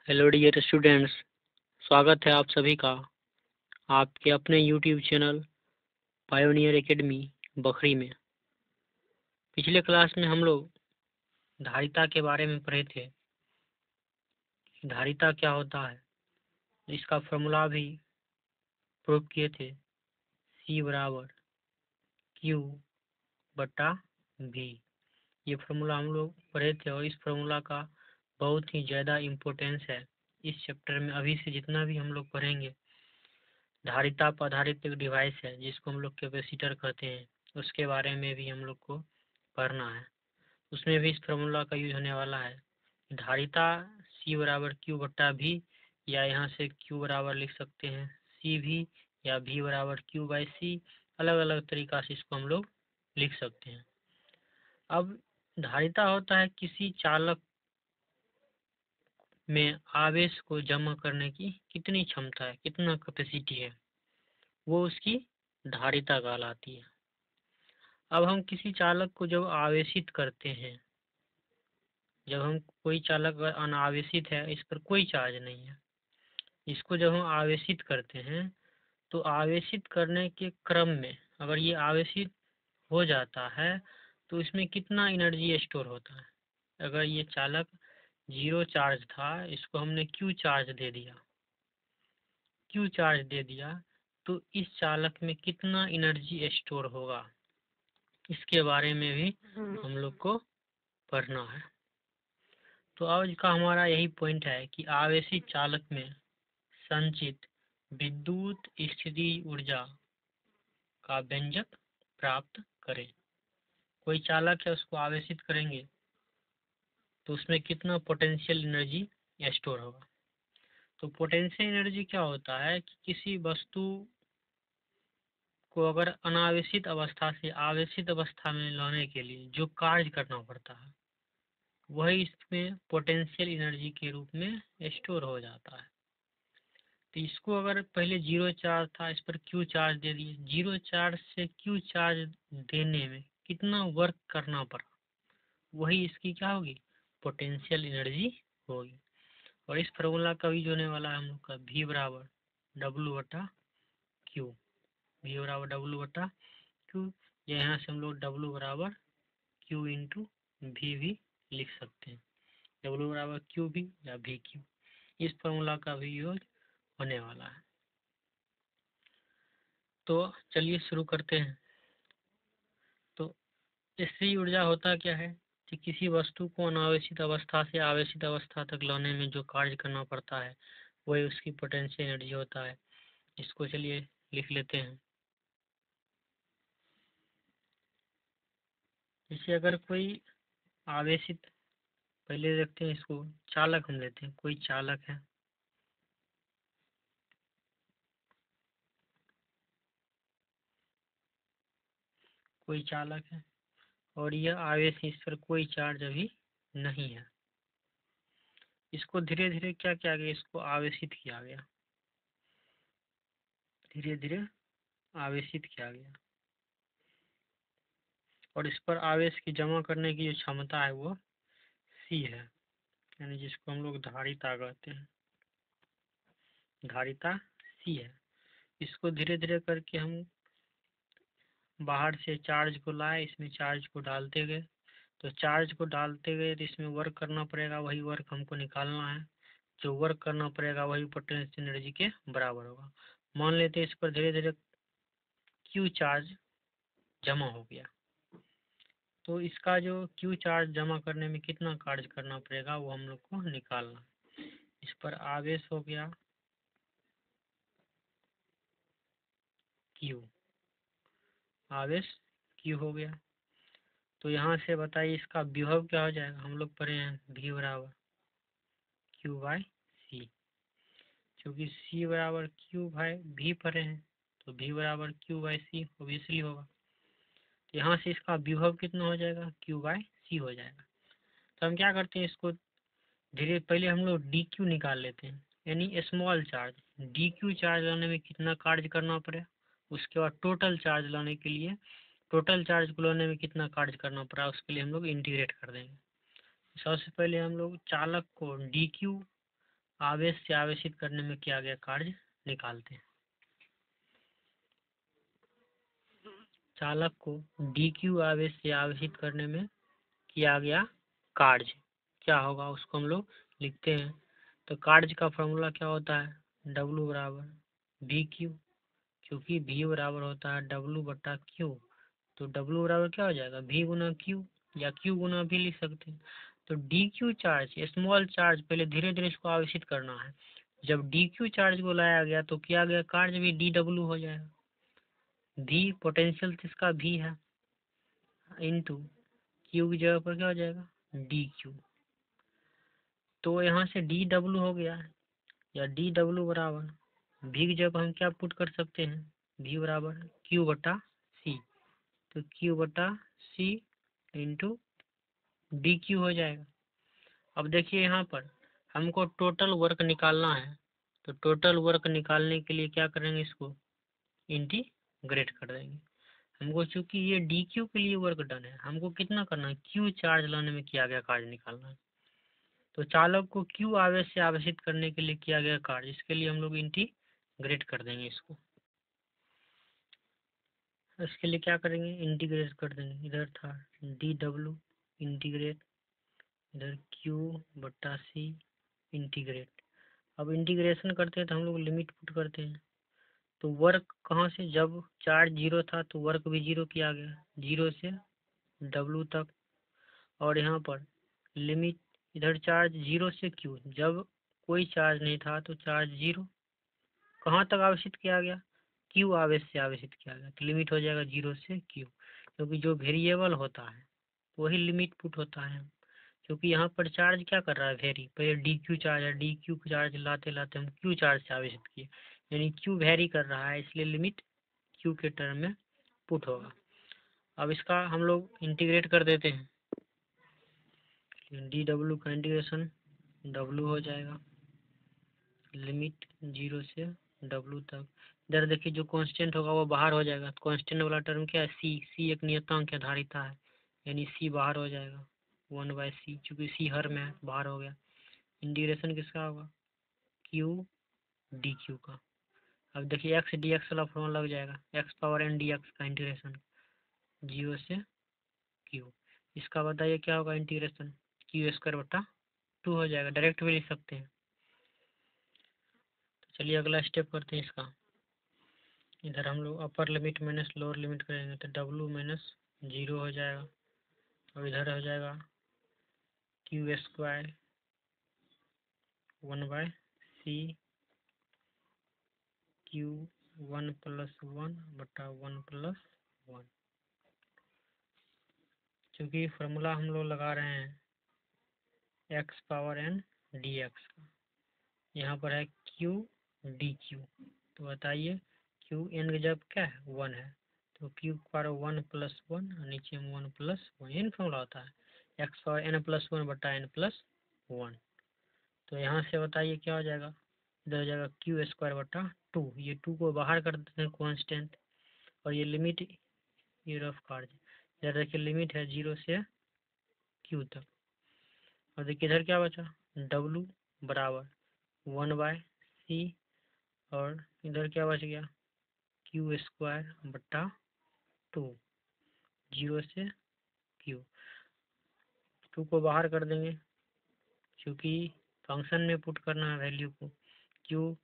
Hello dear students, स्वागत है आप सभी का आपके अपने YouTube channel pioneer academy Bakhri में। पिछले क्लास में हम लोग धारिता के बारे में पढ़े थे। धारिता क्या होता है, इसका फॉर्मूला भी प्रूव किए थे। C बराबर Q बटा V, ये फार्मूला हम लोग पढ़े थे और इस फार्मूला का बहुत ही ज़्यादा इम्पोर्टेंस है इस चैप्टर में। अभी से जितना भी हम लोग पढ़ेंगे, धारिता पर आधारित एक डिवाइस है जिसको हम लोग कैपेसिटर कहते हैं, उसके बारे में भी हम लोग को पढ़ना है। उसमें भी इस फार्मूला का यूज होने वाला है। धारिता C बराबर Q बटा V, या यहाँ से Q बराबर लिख सकते हैं CV, या V बराबर Q बाई C। अलग अलग तरीका से इसको हम लोग लिख सकते हैं। अब धारिता होता है किसी चालक में आवेश को जमा करने की कितनी क्षमता है, कितना कैपेसिटी है, वो उसकी धारिता कहलाती है। अब हम किसी चालक को जब आवेशित करते हैं, जब हम कोई चालक अनावेशित है, इस पर कोई चार्ज नहीं है, इसको जब हम आवेशित करते हैं तो आवेशित करने के क्रम में अगर ये आवेशित हो जाता है तो इसमें कितना एनर्जी स्टोर होता है। अगर ये चालक 0 चार्ज था, इसको हमने Q चार्ज दे दिया, तो इस चालक में कितना एनर्जी स्टोर होगा, इसके बारे में भी हम लोग को पढ़ना है। तो आज का हमारा यही पॉइंट है कि आवेशित चालक में संचित विद्युत स्थिति ऊर्जा का व्यंजक प्राप्त करें। कोई चालक है, उसको आवेशित करेंगे तो उसमें कितना पोटेंशियल एनर्जी स्टोर होगा। तो पोटेंशियल एनर्जी क्या होता है कि किसी वस्तु को अगर अनावेशित अवस्था से आवेशित अवस्था में लाने के लिए जो कार्य करना पड़ता है, वही इसमें पोटेंशियल एनर्जी के रूप में स्टोर हो जाता है। तो इसको अगर पहले 0 चार्ज था, इस पर Q चार्ज दे दिए, 0 चार्ज से Q चार्ज देने में कितना वर्क करना पड़ा, वही इसकी क्या होगी, पोटेंशियल एनर्जी होगी। और इस फार्मूला का यूज होने वाला है हम लोग का V बराबर W बटा Q, V बराबर W बटा Q, या यहाँ से हम लोग W बराबर Q इंटू V भी लिख सकते हैं। W बराबर Q भी या VQ, इस फार्मूला का भी यूज होने वाला है। तो चलिए शुरू करते हैं। तो स्थिर ऊर्जा होता क्या है कि किसी वस्तु को अनावेशित अवस्था से आवेशित अवस्था तक लाने में जो कार्य करना पड़ता है, वही उसकी पोटेंशियल एनर्जी होता है। इसको चलिए लिख लेते हैं। जैसे अगर कोई आवेशित, पहले देखते हैं इसको, चालक हम लेते हैं, कोई चालक है, कोई चालक है और यह आवेश, इस पर कोई चार्ज अभी नहीं है। इसको धीरे धीरे क्या किया गया, इसको आवेशित किया गया, धीरे धीरे आवेशित किया गया, और इस पर आवेश की जमा करने की जो क्षमता है वो C है, यानी जिसको हम लोग धारिता कहते हैं, धारिता C है। इसको धीरे धीरे करके हम बाहर से चार्ज को लाए, इसमें चार्ज को डालते गए, तो चार्ज को डालते गए तो इसमें वर्क करना पड़ेगा, वही वर्क हमको निकालना है। जो वर्क करना पड़ेगा वही पोटेंशियल एनर्जी के बराबर होगा। मान लेते हैं इस पर धीरे धीरे Q चार्ज जमा हो गया, तो इसका जो Q चार्ज जमा करने में कितना कार्य करना पड़ेगा वो हम लोग को निकालना। इस पर आवेश हो गया Q, आवेश Q हो गया, तो यहाँ से बताइए इसका विभव क्या हो जाएगा। हम लोग पढ़े हैं V बराबर Q बाई C, क्योंकि C बराबर Q बाई V पढ़े हैं, तो V बराबर Q बाई C ऑब्वियसली होगा। तो यहाँ से इसका विभव कितना हो जाएगा, Q बाई C हो जाएगा। तो हम क्या करते हैं, इसको धीरे, पहले हम लोग DQ निकाल लेते हैं, यानी स्मॉल चार्ज। DQ चार्ज लाने में कितना कार्य करना पड़े, उसके बाद टोटल चार्ज लाने के लिए, टोटल चार्ज को लाने में कितना कार्य करना पड़ा, उसके लिए हम लोग इंटीग्रेट कर देंगे। सबसे पहले हम लोग चालक को DQ आवेश से आवेशित करने में किया गया कार्य निकालते हैं। चालक को dq आवेश से आवेशित करने में किया गया कार्य क्या होगा उसको हम लोग लिखते हैं। तो कार्य का फॉर्मूला क्या होता है, W बराबर VQ, क्योंकि V बराबर होता है W बटा Q, तो W बराबर क्या हो जाएगा V गुना Q या Q गुना V लिख सकते हैं। तो dq चार्ज, स्मॉल चार्ज, पहले धीरे धीरे इसको आवेशित करना है। जब dq चार्ज को लाया गया तो किया गया कार्य भी dw हो जाएगा। V पोटेंशियल इसका V है, इंटू Q की जगह पर क्या हो जाएगा dq। तो यहाँ से dw हो गया है, या dw बराबर V की जगह पर हम क्या पुट कर सकते हैं, V बराबर Q बटा C, तो Q बटा C इंटू dq हो जाएगा। अब देखिए यहाँ पर हमको टोटल वर्क निकालना है, तो टोटल वर्क निकालने के लिए क्या करेंगे, इसको इंटीग्रेट कर देंगे। हमको चूंकि ये dq के लिए वर्क डन है, हमको कितना करना है, q चार्ज लाने में किया गया कार्य निकालना है। तो चालक को q आवेश से आवेशित करने के लिए किया गया कार्य, इसके लिए हम लोग इंटीग्रेट कर देंगे इसको। इसके लिए क्या करेंगे, इंटीग्रेट कर देंगे। इधर था dw इंटीग्रेट, इधर q बट्टा c इंटीग्रेट। अब इंटीग्रेशन करते हैं तो हम लोग लिमिट पुट करते हैं। तो वर्क कहाँ से, जब चार्ज 0 था तो वर्क भी 0 किया गया, 0 से W तक। और यहाँ पर लिमिट, इधर चार्ज 0 से Q, जब कोई चार्ज नहीं था तो चार्ज 0 कहाँ तक आवेशित किया गया, Q आवेश से आवेशित किया गया, तो लिमिट हो जाएगा 0 से Q। क्योंकि जो वेरिएबल होता है वही लिमिट पुट होता है। क्योंकि यहाँ पर चार्ज क्या कर रहा है, वेरी, पहले dq चार्ज है, dq चार्ज लाते लाते हम q चार्ज से आवेशित किए, यानी q वेरी कर रहा है, इसलिए लिमिट q के टर्म में पुट होगा। अब इसका हम लोग इंटीग्रेट कर देते हैं, dw का इंटीग्रेशन w हो जाएगा, लिमिट 0 से w तक। इधर देखिए जो कांस्टेंट होगा वो बाहर हो जाएगा, कांस्टेंट वाला टर्म क्या है, c एक नियतांक है, धारिता है, यानी c बाहर हो जाएगा 1/c, चूँकि c हर में बाहर हो गया। इंटीग्रेशन किसका होगा, q dq का। अब देखिए x dx वाला फॉर्मूला लग जाएगा, x पावर n dx का इंटीग्रेशन 0 से q। इसका बताइए क्या होगा इंटीग्रेशन, q स्क्वायर बटा 2 हो जाएगा, डायरेक्ट भी लिख सकते हैं। तो चलिए अगला स्टेप करते हैं इसका। इधर हम लोग upper limit minus lower limit करेंगे तो w माइनस 0 हो जाएगा, और इधर हो जाएगा q स्क्वायर 1/c q 1 + 1 बटा 1 + 1। क्योंकि फार्मूला हम लोग लगा रहे हैं x पावर n dx का, यहाँ पर है q dq, तो बताइए q n की जब क्या है 1 है, तो q पावर 1 + 1, नीचे में 1 + 1, इन फॉर्मूला होता है x पावर n + 1 बटा n + 1। तो यहाँ से बताइए क्या हो जाएगा, इधर हो जाएगा q स्क्वायर बटा 2, ये 2 को बाहर कर देते हैं कांस्टेंट, और ये लिमिट, ये रफ कार्य, इधर देखिए लिमिट है 0 से q तक। और देखिए इधर क्या बचा, w बराबर 1/c, और इधर क्या बच गया, q स्क्वायर बटा 2, 0 से q, 2 को बाहर कर देंगे क्योंकि फंक्शन में पुट करना है वैल्यू को। q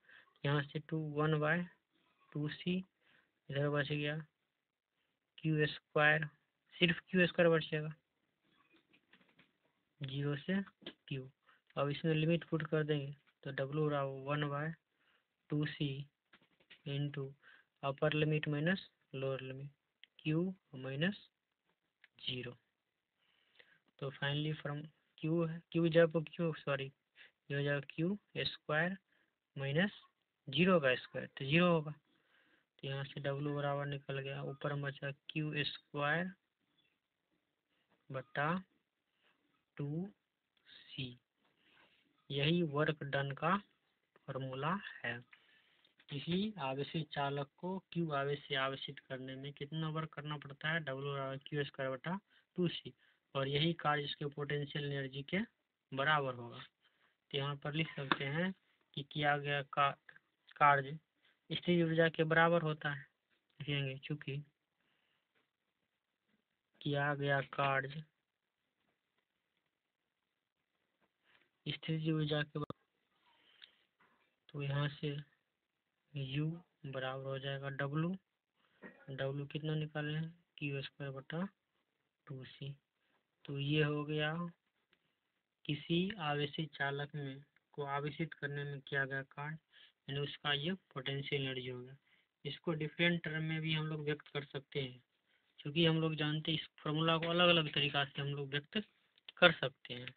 यहाँ से 2 1/2c, इधर बच गया q स्क्वायर, सिर्फ q स्क्वायर बचेगा 0 से q। अब इसमें लिमिट पुट कर देंगे तो w बराबर 1/2c into upper limit minus lower limit q minus 0। तो फाइनली फ्रॉम q है, q जब q सॉरी ये हो जाएगा q स्क्वायर माइनस 0 का स्क्वायर, तो 0 होगा, तो यहाँ से w बराबर निकल गया, ऊपर में बचा q स्क्वायर बटा 2c। यही वर्क डन का फॉर्मूला है। इसलिए आवेशित चालक को q आवेश से आवेशित करने में कितना वर्क करना पड़ता है, w बराबर q स्क्वायर बटा 2c, और यही कार्य इसके पोटेंशियल एनर्जी के बराबर होगा। तो यहाँ पर लिख सकते हैं कि किया गया कार्य स्थिर ऊर्जा के बराबर होता है, लिखेंगे चूंकि किया गया कार्य स्थिर ऊर्जा के बराबर, तो यहाँ से U बराबर हो जाएगा W कितना निकाले हैं Q²/2C। तो ये हो गया किसी आवेशित चालक में को आवेशित करने में किया गया कार्य, यानी उसका ये पोटेंशियल एनर्जी हो गया। इसको डिफरेंट टर्म में भी हम लोग व्यक्त कर सकते हैं, क्योंकि हम लोग जानते हैं इस फॉर्मूला को अलग अलग तरीका से हम लोग व्यक्त कर सकते हैं।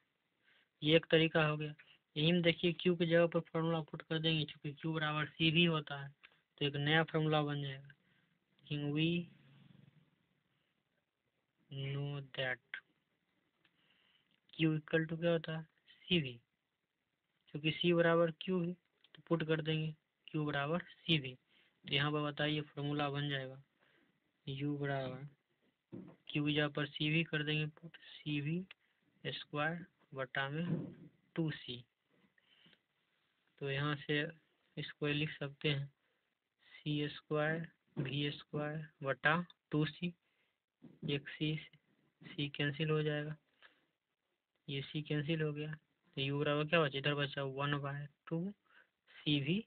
ये एक तरीका हो गया। यही में देखिए Q की जगह पर फॉर्मूला पुट कर देंगे, क्योंकि Q बराबर C भी होता है, तो एक नया फॉर्मूला बन जाएगा। We know that Q equal to क्या होता है CV, क्योंकि C बराबर Q है तो पुट कर देंगे Q बराबर CV। तो यहाँ पर बताइए फॉर्मूला बन जाएगा U बराबर Q की जगह पर CV कर देंगे पुट, CV² 2C। तो यहाँ से इसको लिख सकते हैं C²V²/2C। एक C कैंसिल हो जाएगा, ये C कैंसिल हो गया, तो U बराबर क्या बचा, इधर बचा 1/2CV²,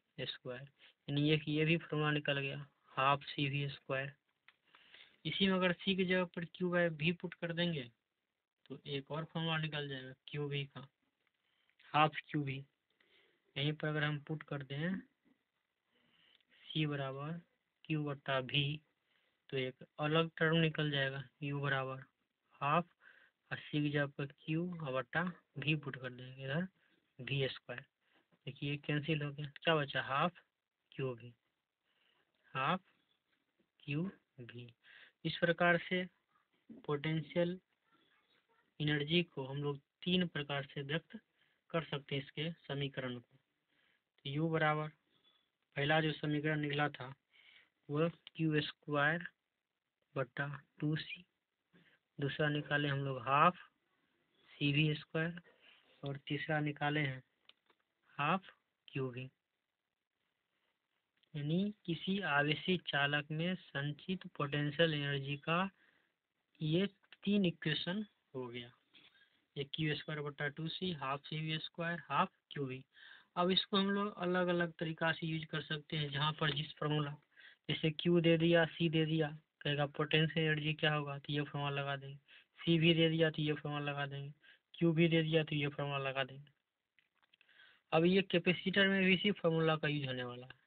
यानी ये भी फॉर्मूला निकल गया 12CV²। इसी में अगर C की जगह पर Q/V पुट कर देंगे तो एक और फॉर्मूला निकल जाएगा QV का, 12QV। यहीं पर अगर हम पुट कर दें C बराबर Q/V, तो एक अलग टर्म निकल जाएगा U बराबर 12, और C की जगह पर Q/V पुट कर देंगे इधर V²। देखिए कैंसिल हो गया, क्या बचा 12QV। इस प्रकार से पोटेंशियल एनर्जी को हम लोग तीन प्रकार से व्यक्त कर सकते हैं इसके समीकरण को। तो U बराबर पहला जो समीकरण निकला था वह Q²/2C, दूसरा निकाले हम लोग 12CV², और तीसरा निकाले हैं 12QV। यानी किसी आवेशित चालक में संचित पोटेंशियल एनर्जी का ये तीन इक्वेशन हो गया, एक Q²/2C, 12CV², 12QV। अब इसको हम लोग अलग अलग तरीका से यूज कर सकते हैं, जहाँ पर जिस फॉर्मूला, जैसे Q दे दिया, C दे दिया, कहेगा पोटेंशियल एनर्जी क्या होगा, तो ये फॉर्मूला लगा देंगे। C भी दे दिया तो ये फॉर्मूला लगा देंगे, Q भी दे दिया तो ये फॉर्मूला लगा देंगे। अब ये कैपेसिटर में भी इसी फॉर्मूला का यूज होने वाला है।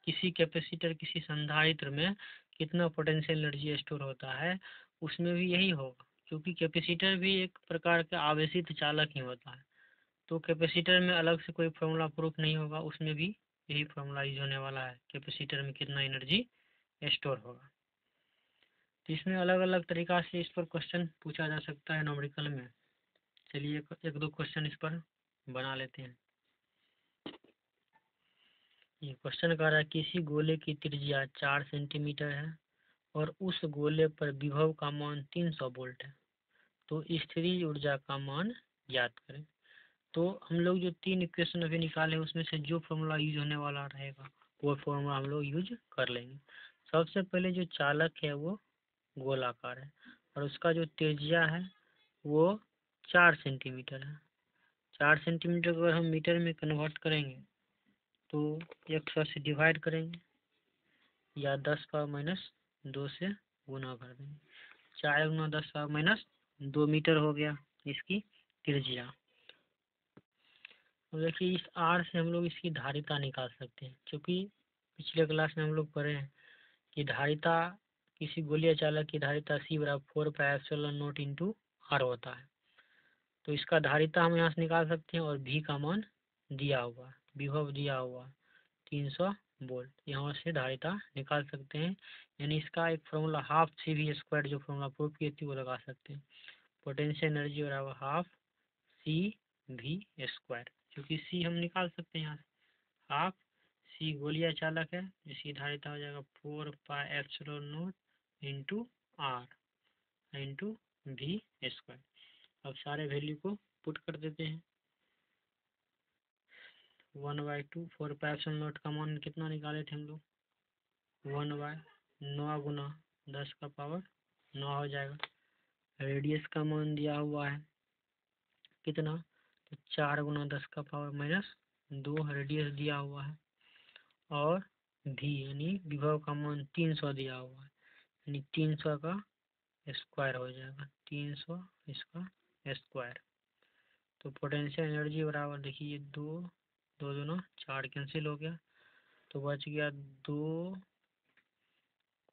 किसी कैपेसिटर, किसी संधारित्र में कितना पोटेंशियल एनर्जी स्टोर होता है, उसमें भी यही होगा, क्योंकि कैपेसिटर भी एक प्रकार का आवेशित चालक ही होता है। तो कैपेसिटर में अलग से कोई फॉर्मूला प्रूफ नहीं होगा, उसमें भी यही फॉर्मूला यूज होने वाला है, कैपेसिटर में कितना एनर्जी स्टोर होगा। तो इसमें अलग अलग तरीका से इस पर क्वेश्चन पूछा जा सकता है न्यूमेरिकल में। चलिए एक दो क्वेश्चन इस पर बना लेते हैं। ये क्वेश्चन कह रहा है किसी गोले की त्रिज्या 4 सेंटीमीटर है और उस गोले पर विभव का मान 300 वोल्ट है, तो स्थिर ऊर्जा का मान ज्ञात करें। तो हम लोग जो तीन इक्वेशन अभी निकाले उसमें से जो फॉर्मूला यूज होने वाला रहेगा वो फॉर्मूला हम लोग यूज कर लेंगे। सबसे पहले जो चालक है वो गोलाकार है और उसका जो त्रिज्या है वो 4 सेंटीमीटर है। 4 सेंटीमीटर को अगर हम मीटर में कन्वर्ट करेंगे तो 100 से डिवाइड करेंगे या 10⁻⁻² से गुना कर देंगे। 4 × 10⁻² मीटर हो गया इसकी त्रिज्या। अब देखिए इस R से हम लोग इसकी धारिता निकाल सकते हैं, क्योंकि पिछले क्लास में हम लोग पढ़े हैं कि धारिता, किसी गोलीय चालक की धारिता C बराबर 4πε0 × R होता है। तो इसका धारिता हम यहाँ से निकाल सकते हैं, और V का मान दिया हुआ, विभव दिया हुआ 300 वोल्ट, यहाँ से धारिता निकाल सकते हैं। यानी इसका एक फॉर्मूला 12CV² जो फॉर्मूला प्रूफ किए थे वो लगा सकते हैं। पोटेंशियल एनर्जी बराबर 12CV², क्योंकि C हम निकाल सकते हैं यहाँ से। 12C गोलीय चालक है, जिसकी धारिता हो जाएगा 4πε0 × R × V²। अब सारे वैल्यू को पुट कर देते हैं। 1/2 4π का मान कितना निकाले थे हम लोग, 1/9 गुना 10 का पावर 9 हो जाएगा। रेडियस का मान दिया हुआ है कितना, तो 4 गुना 10 का पावर -2 रेडियस दिया हुआ है। और भी यानी विभव का मान 300 दिया हुआ है, यानी 300 का स्क्वायर हो जाएगा, 300 इसका स्क्वायर। तो पोटेंशियल एनर्जी बराबर देखिए 2 2 दूना 4 कैंसिल हो गया, तो बच गया 2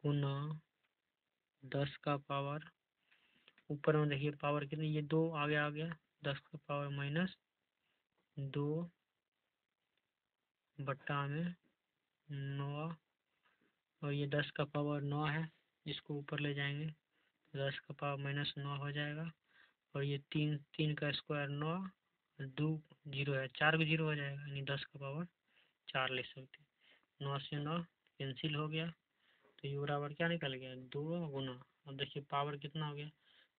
गुना 10 का पावर, ऊपर में देखिए पावर कितनी, ये 2 आगे आ गया, 10 का पावर -2 बट्टा में 9, और ये 10 का पावर 9 है, इसको ऊपर ले जाएंगे 10 का पावर -9 हो जाएगा। और ये 3 का स्क्वायर 9, 2 0 है, 4 को 0 हो जाएगा, यानी 10 का पावर 4 ले सकते हैं। 9 से 9 कैंसिल हो गया, तो ये बराबर क्या निकल गया, 2 गुना, अब देखिए पावर कितना हो गया,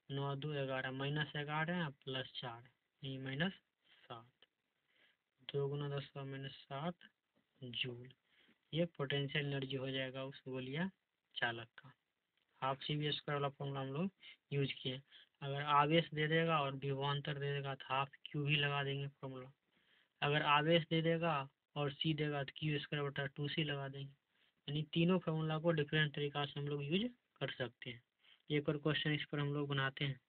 9 2 11, -11 +4 यानी -7, 2 गुना 10 का -7 जूल। ये पोटेंशियल एनर्जी हो जाएगा उस गोलिया चालक का। हाफ CV स्क्वायर वाला फॉर्मूला हम लोग यूज किए। अगर आवेश दे देगा और विभवांतर दे देगा तो हाफ Q भी लगा देंगे फॉर्मूला। अगर आवेश दे देगा और C देगा तो Q² 2C लगा देंगे। यानी तीनों फॉर्मूला को डिफरेंट तरीका से हम लोग यूज कर सकते हैं। एक और क्वेश्चन इस पर हम लोग बनाते हैं।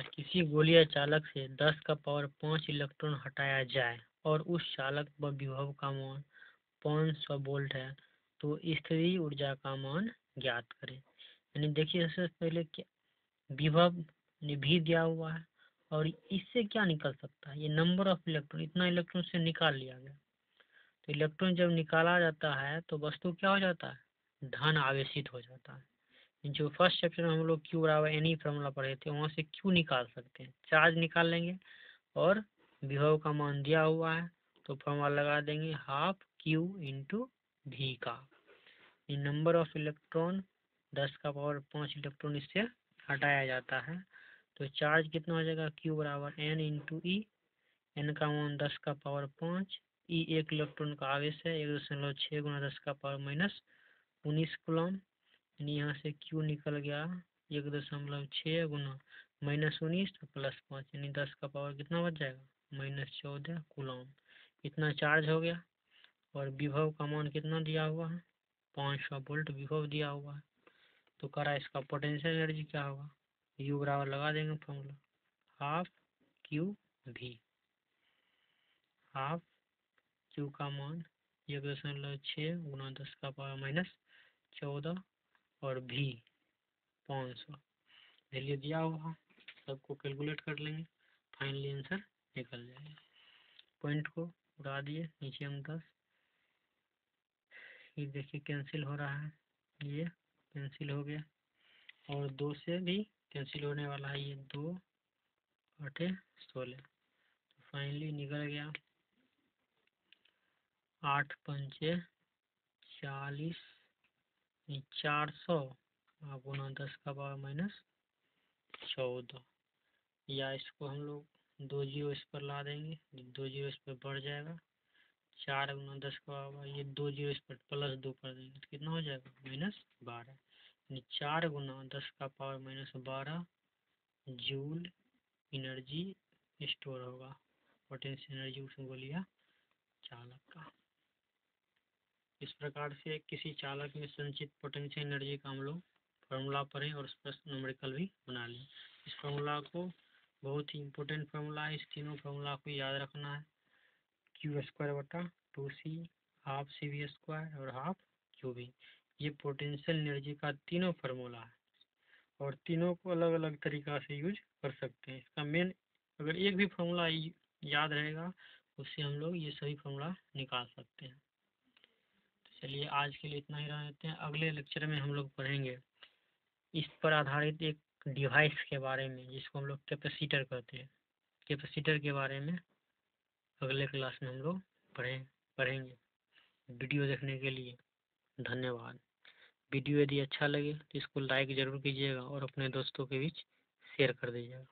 किसी गोलीय चालक से 10 का पावर 5 इलेक्ट्रॉन हटाया जाए और उस चालक पर विभव का मान 500 वोल्ट है, तो स्थिर ऊर्जा का मान ज्ञात करें। यानी देखिए सबसे पहले क्या विभव भी दिया हुआ है, और इससे क्या निकल सकता है, ये नंबर ऑफ इलेक्ट्रॉन, इतना इलेक्ट्रॉन से निकाल लिया गया। तो इलेक्ट्रॉन जब निकाला जाता है तो वस्तु क्या हो जाता है, धन आवेशित हो जाता है। जो फर्स्ट चैप्टर में हम लोग Q बराबर NE फॉर्मूला पढ़े थे, वहाँ से Q निकाल सकते हैं, चार्ज निकाल लेंगे और विभव का मान दिया हुआ है तो फॉर्मूला लगा देंगे हाफ Q इंटू V का। ये नंबर ऑफ इलेक्ट्रॉन 10 का पावर 5 इलेक्ट्रॉन इससे हटाया जाता है, तो चार्ज कितना हो जाएगा, Q बराबर N इंटू E, N का मान 10 का पावर 5, E 1 इलेक्ट्रॉन का आवेश है, 1.6 गुना 10 का पावर -19 कूलम, यानी यहाँ से Q निकल गया 1.6 गुना -19 +5, यानी 10 का पावर कितना बच जाएगा, -14 कूलम। इतना चार्ज हो गया। और विभव का मान कितना दिया हुआ है, 500 वोल्ट विभव दिया हुआ है। तो करा इसका पोटेंशियल एनर्जी क्या होगा, U बराबर लगा देंगे formula half Q V। Half Q का मान 1.6 गुना 10 का पावर -14 और V 500 वैल्यू दिया हुआ, सबको कैलकुलेट कर लेंगे, फाइनली आंसर निकल जाएगा। पॉइंट को उड़ा दिए, नीचे हम 10, ये देखिए कैंसिल हो रहा है, ये कैंसिल हो गया, और 2 से भी कैंसिल होने वाला है, ये 2 8 16, तो फाइनली निकल गया 8 पंचे 40, 400 गुना 10 का पावर -14, या इसको हम लोग 2 जीरो इस पर ला देंगे, 2 जीरो इस पर बढ़ जाएगा, 4 गुना 10 का पावर, ये 2 जीरो इस पर +2 कर देंगे तो कितना हो जाएगा -12, यानी 4 गुना 10 का पावर -12 जूल एनर्जी स्टोर होगा, पोटेंशियल एनर्जी उस गोलिया चालक का। इस प्रकार से किसी चालक में संचित पोटेंशियल एनर्जी का हम लोग फार्मूला पढ़ें और उस पर न्यूमेरिकल भी बना लें। इस फार्मूला को बहुत ही इम्पोर्टेंट फार्मूला है, इस तीनों फार्मूला को याद रखना है, Q² 2C, half CV square और हाफ QV। ये पोटेंशियल एनर्जी का तीनों फार्मूला है और तीनों को अलग अलग तरीका से यूज कर सकते हैं। इसका मेन अगर एक भी फार्मूला याद रहेगा उससे हम लोग ये सभी फार्मूला निकाल सकते हैं। तो चलिए आज के लिए इतना ही रहते हैं, अगले लेक्चर में हम लोग पढ़ेंगे इस पर आधारित एक डिवाइस के बारे में जिसको हम लोग कैपेसिटर कहते हैं। कैपेसिटर के बारे में अगले क्लास में हम लोग पढ़ेंगे। वीडियो देखने के लिए धन्यवाद। वीडियो यदि अच्छा लगे तो इसको लाइक ज़रूर कीजिएगा और अपने दोस्तों के बीच शेयर कर दीजिएगा।